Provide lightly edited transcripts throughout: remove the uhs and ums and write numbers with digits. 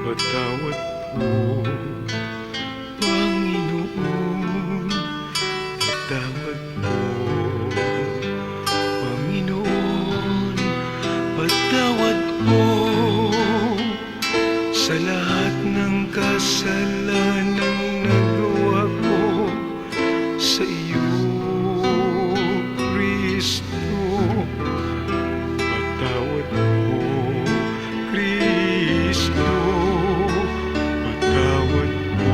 Patawad po, Panginoon. Patawad po, Panginoon. Patawad po sa lahat ng kasalanang nagawa ko sa iyo, Kristo. Patawad po, Kristo. Patawad po,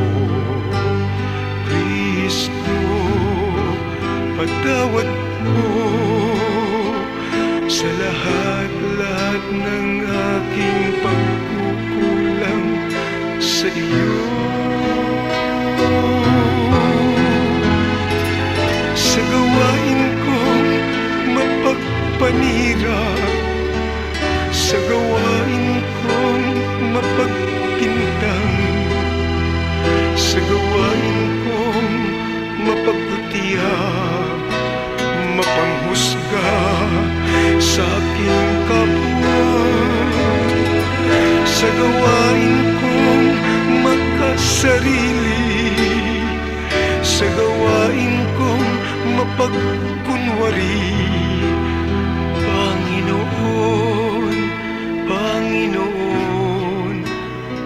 Kristo. Patawad po sa lahat-lahat ng aking pagkukulang sa iyo. Sa gawain kong mapagpanira, sa gawain kong mapagpintang, sa gawain kong mapagkutiya, mapanghusga sa aking kapwa, sa gawain kong makasarili, sa gawain kong mapagkunwari. Panginoon, Panginoon,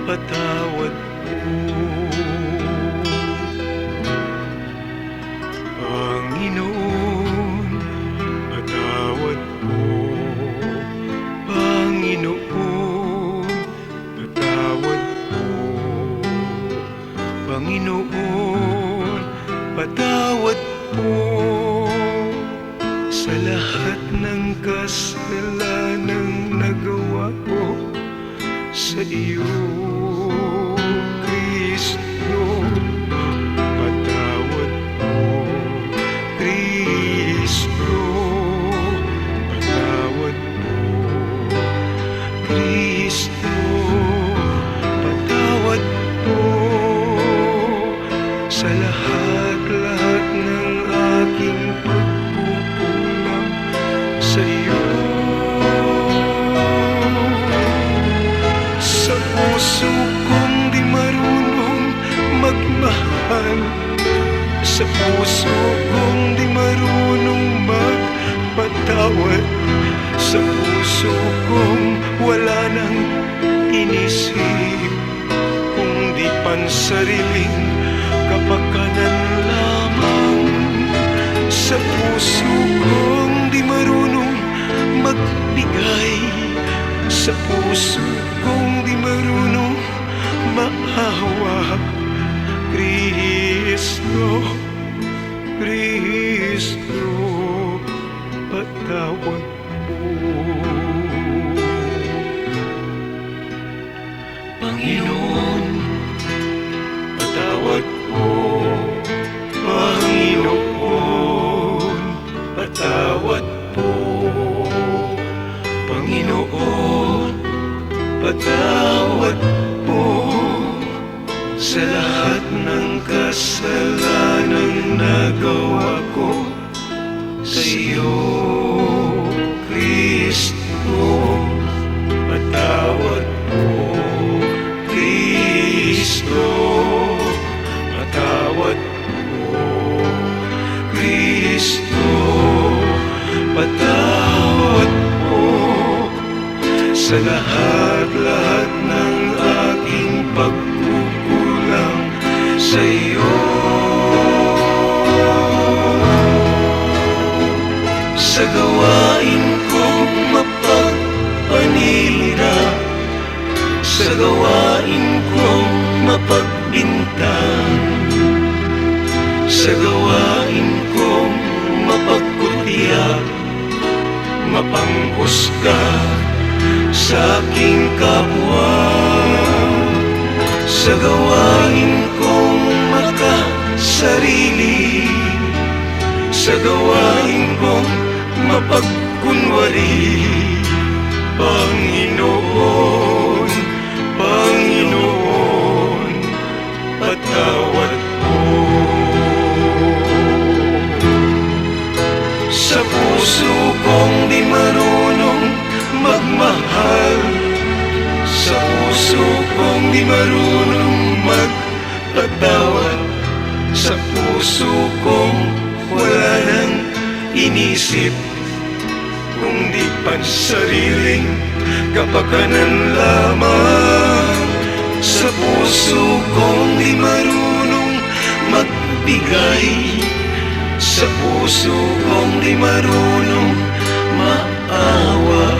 patawad po. Panginoon, patawad po. Panginoon, patawad po. Panginoon, patawad po sa lahat ng kasalanang nagawa ko sa iyo, Kristo. Patawad po, Kristo. Patawad po, Kristo. Patawad po sa lahat-lahat ng aking pagkukulang sa iyo. Sa puso kong di marunong magmahal, sa puso kong di marunong magpatawad, sa puso kong wala nang inisip kundi pansariling kapakanan lamang. Sa puso kong di marunong magbigay, sa puso kong di marunong maawa. Kristo, Kristo, patawad po. Panginoon, patawad po. Panginoon, patawad po. Panginoon, patawad po sa lahat ng kasalanang nagawa ko sa iyo, Kristo. Patawad po, Kristo. Patawad po, Kristo. Patawad po sa lahat-lahat ng aking pagkukulang sa iyo. Sa gawain kong mapagpanira, sa gawain kong mapagbintang, sa gawain kong mapagkutiya, mapanghusga sa aking kapwa, sa gawain kong makasarili, sa gawain kong mapagkunwari. Panginoon, Panginoon, patawad po. Sa puso kong di marunong magmahal, sa puso kong di marunong magpatawad, sa puso kong wala nang inisip, kundi pansariling kapakanan lamang. Sa puso kong di marunong magbigay, sa puso kong di marunong maawa.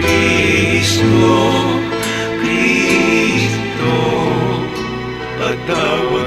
Kristo, Kristo, patawad.